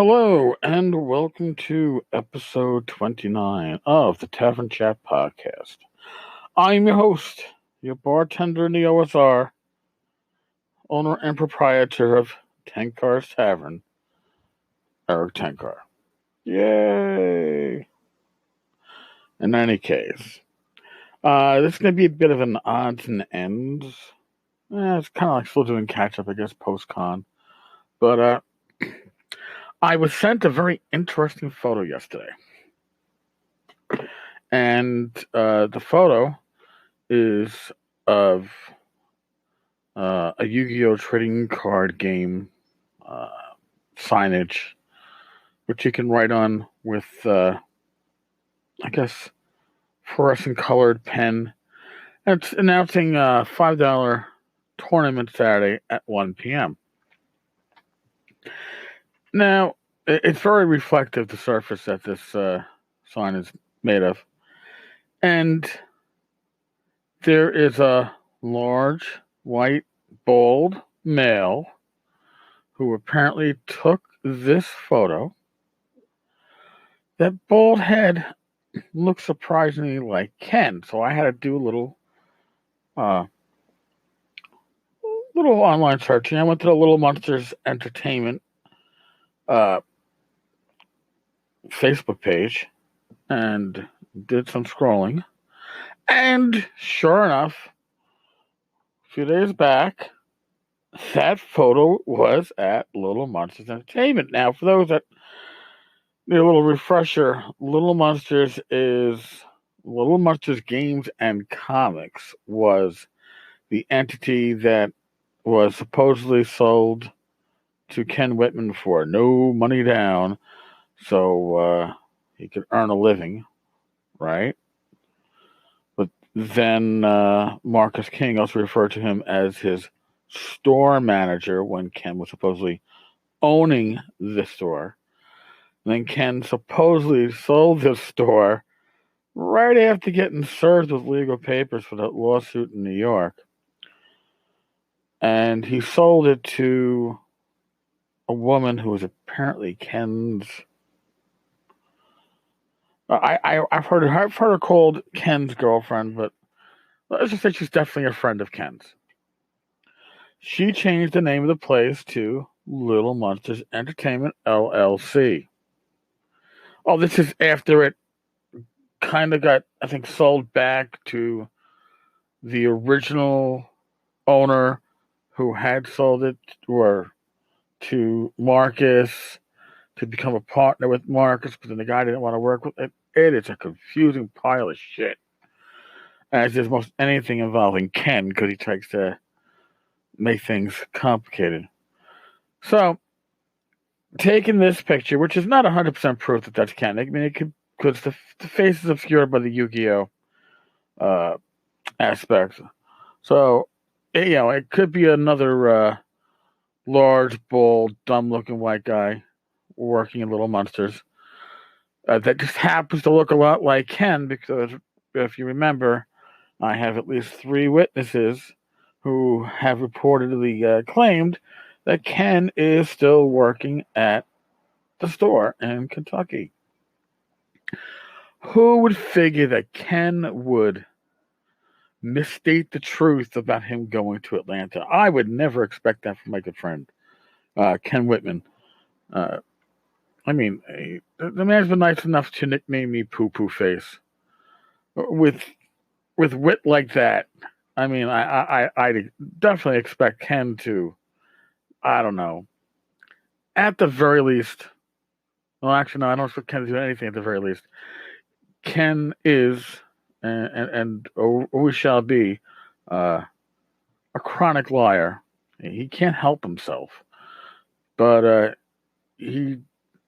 Hello, and welcome to episode 29 of the Tavern Chat podcast. I'm your host, your bartender in the OSR, owner and proprietor of Tenkar's Tavern, Eric Tenkar. Yay! In any case, this is going to be a bit of an odds and ends. It's kind of like still doing catch up, I guess, post con. But I was sent a very interesting photo yesterday. And the photo is of a Yu-Gi-Oh! Trading card game signage, which you can write on with, I guess, fluorescent colored pen. And it's announcing a $5 tournament Saturday at 1 p.m. Now, it's very reflective, the surface that this sign is made of. And there is a large, white, bald male who apparently took this photo. That bald head looks surprisingly like Ken, so I had to do a little online searching. I went to the Little Monsters Entertainment Facebook page and did some scrolling. And sure enough, a few days back, that photo was at Little Monsters Entertainment. Now, for those that need a little refresher, Little Monsters Games and Comics was the entity that was supposedly sold to Ken Whitman for no money down, so he could earn a living, right? But then Marcus King also referred to him as his store manager when Ken was supposedly owning the store. And then Ken supposedly sold the store right after getting served with legal papers for that lawsuit in New York. And he sold it to a woman who was apparently Ken's. I've heard her called Ken's girlfriend, but let's just say she's definitely a friend of Ken's. She changed the name of the place to Little Monsters Entertainment LLC. Oh, this is after it kind of got, I think, sold back to the original owner who had sold it, or to Marcus to become a partner with Marcus, but then the guy didn't want to work with it. It is a confusing pile of shit, as is most anything involving Ken, because he tries to make things complicated. So, taking this picture, which is not 100% proof that that's Ken. I mean, it could, because the face is obscured by the Yu-Gi-Oh! Aspect. So, it could be another large, bald, dumb-looking white guy working in Little Monsters that just happens to look a lot like Ken, because if you remember, I have at least 3 witnesses who have reportedly claimed that Ken is still working at the store in Kentucky. Who would figure that Ken would misstate the truth about him going to Atlanta? I would never expect that from my good friend, Ken Whitman. I mean, the man's been nice enough to nickname me Poo Poo Face. With wit like that, I mean, I definitely expect Ken to, I don't know, at the very least. Well, actually, no, I don't expect Ken to do anything at the very least. Ken is, and always shall be, a chronic liar. He can't help himself, but he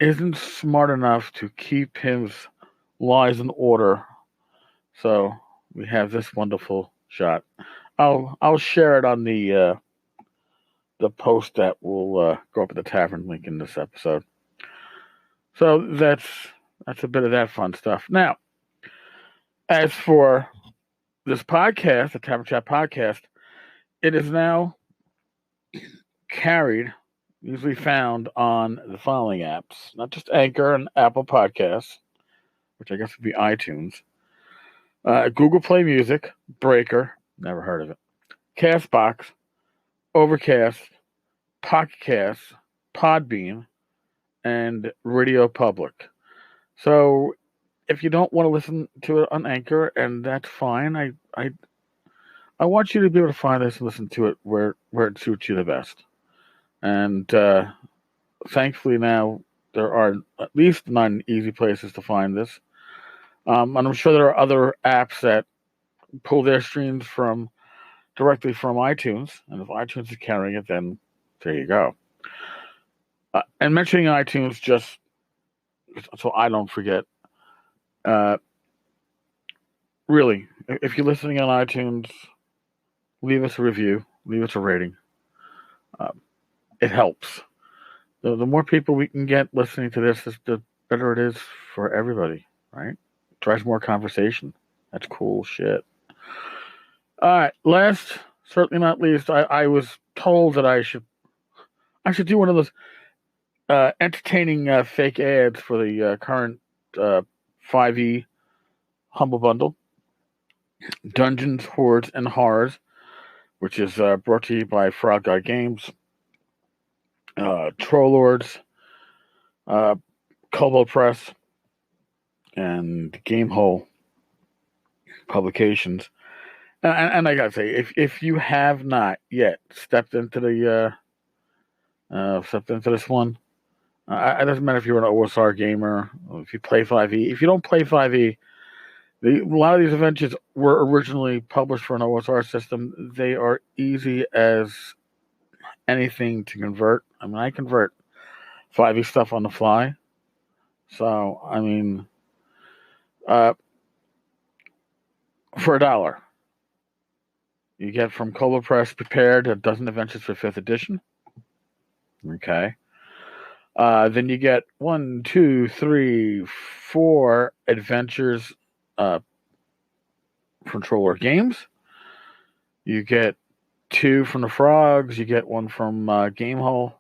isn't smart enough to keep his lies in order. So we have this wonderful shot. I'll share it on the post that will go up at the tavern link in this episode. So that's a bit of that fun stuff. Now, as for this podcast, the Tavern Chat podcast, it is now carried usually found on the following apps, not just Anchor and Apple Podcasts, which I guess would be iTunes, Google Play Music, Breaker, never heard of it, Castbox, Overcast, Pocket Cast, Podbean, and Radio Public. So if you don't want to listen to it on Anchor, and that's fine, I want you to be able to find this and listen to it where it suits you the best. And thankfully now there are at least 9 easy places to find this. And I'm sure there are other apps that pull their streams directly from iTunes. And if iTunes is carrying it, then there you go. And mentioning iTunes, just so I don't forget, really, if you're listening on iTunes, leave us a review, leave us a rating. It helps. The more people we can get listening to this, the better it is for everybody, right? It drives more conversation. That's cool shit. All right, last, certainly not least, I was told that I should do one of those entertaining fake ads for the current 5e Humble Bundle, Dungeons, Hordes, and Horrors, which is brought to you by Frog Guy Games, Troll Lords, Kobold Press, and Gamehole Publications. And I gotta say, if you have not yet stepped into this one, it doesn't matter if you're an OSR gamer, or if you play 5e. If you don't play 5e, a lot of these adventures were originally published for an OSR system. They are easy as anything to convert. I mean, I convert 5e stuff on the fly. So, I mean, for $1, you get from Kobold Press prepared a dozen adventures for 5th edition. Okay. Then you get 1, 2, 3, 4 adventures from Troller Games. You get 2 from the Frogs. You get 1 from Gamehole.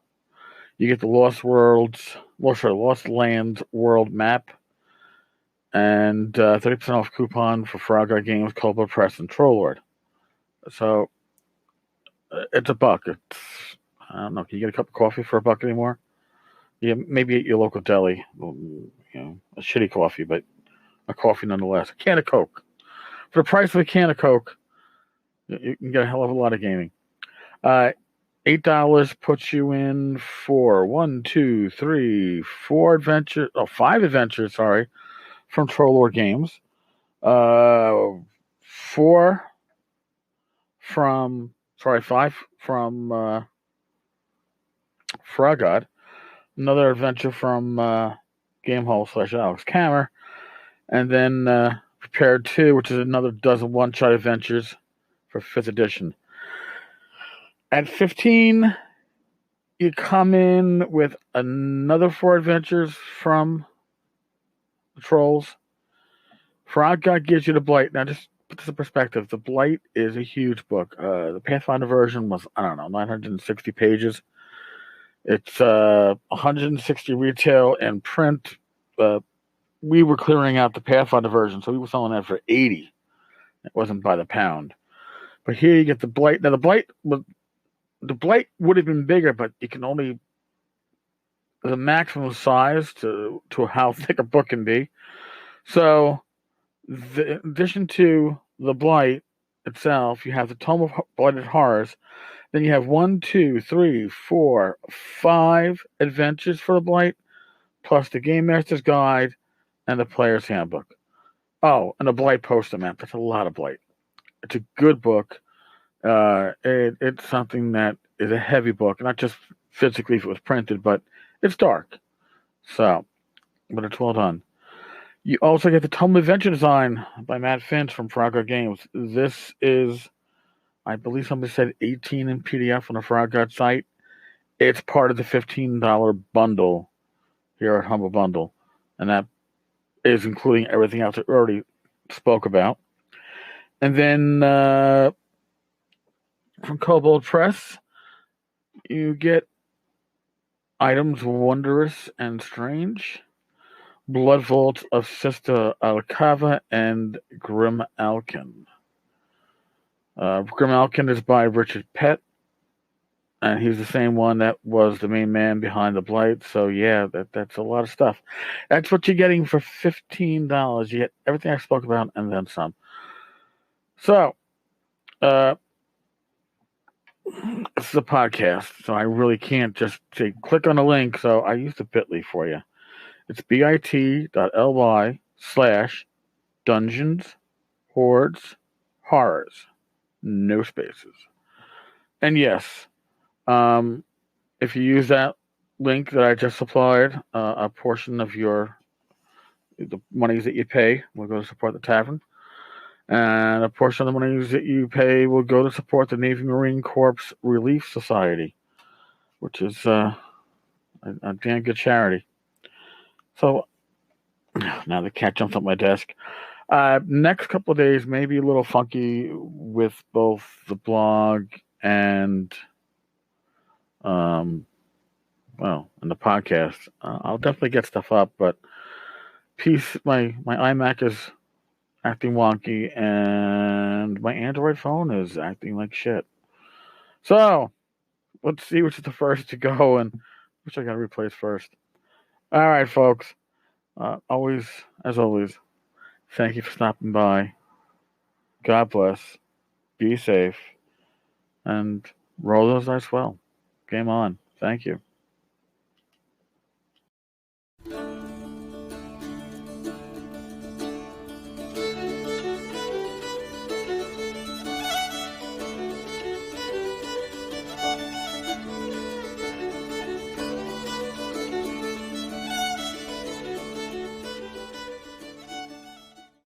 You get the Lost Lands World map, and 30% off coupon for Frog Guy Games, Kobold Press, and Trollord. So it's $1. I don't know. Can you get a cup of coffee for $1 anymore? Yeah, maybe at your local deli. A shitty coffee, but a coffee nonetheless. A can of Coke. For the price of a can of Coke, you can get a hell of a lot of gaming. $8 puts you in for 1, 2, 3, 4 adventures. 5 adventures. Sorry, from Trollor Games. 5 from Frog God. Another adventure from Gamehole / Alex Kammer. And then Prepared 2, which is another dozen one-shot adventures for 5th edition. At $15, you come in with another 4 adventures from the Trolls. Frog God gives you the Blight. Now, just put this in perspective. The Blight is a huge book. The Pathfinder version was, 960 pages. It's 160 retail and print. We were clearing out the Pathfinder version, so we were selling that for $80. It wasn't by the pound. But here you get the Blight. Now, the Blight would have been bigger, but you can only the maximum size to how thick a book can be. So, in addition to the Blight itself, you have the Tome of Blighted Horrors. Then you have 1, 2, 3, 4, 5 adventures for the Blight, plus the Game Master's Guide and the Player's Handbook. Oh, and the Blight poster map. That's a lot of Blight. It's a good book. It's something that is a heavy book, not just physically if it was printed, but it's dark. So, but it's well done. You also get the Tome of Adventure Design by Matt Finch from Frog God Games. This is, I believe somebody said 18 in PDF on the Frog God site. It's part of the $15 bundle here at Humble Bundle. And that is including everything else I already spoke about. And then from Kobold Press, you get Items Wondrous and Strange, Blood Vault of Sister Alcava, and Grim Alkin. Grim Alkin is by Richard Pett, and he's the same one that was the main man behind the Blight. So yeah, that's a lot of stuff. That's what you're getting for $15. You get everything I spoke about and then some. So, this is a podcast, so I really can't just say click on a link. So I used a bit.ly for you. It's bit.ly/dungeons, hordes, horrors, no spaces. And yes, if you use that link that I just supplied, a portion of the monies that you pay will go to support the tavern, and a portion of the monies that you pay will go to support the Navy Marine Corps Relief Society, which is a damn good charity. So now the cat jumps up my desk. Next couple of days may be a little funky with both the blog and and the podcast. I'll definitely get stuff up, but my iMac is acting wonky and my Android phone is acting like shit. So let's see which is the first to go and which I gotta replace first. All right, folks. As always, thank you for stopping by. God bless. Be safe. And roll those dice well. Game on. Thank you.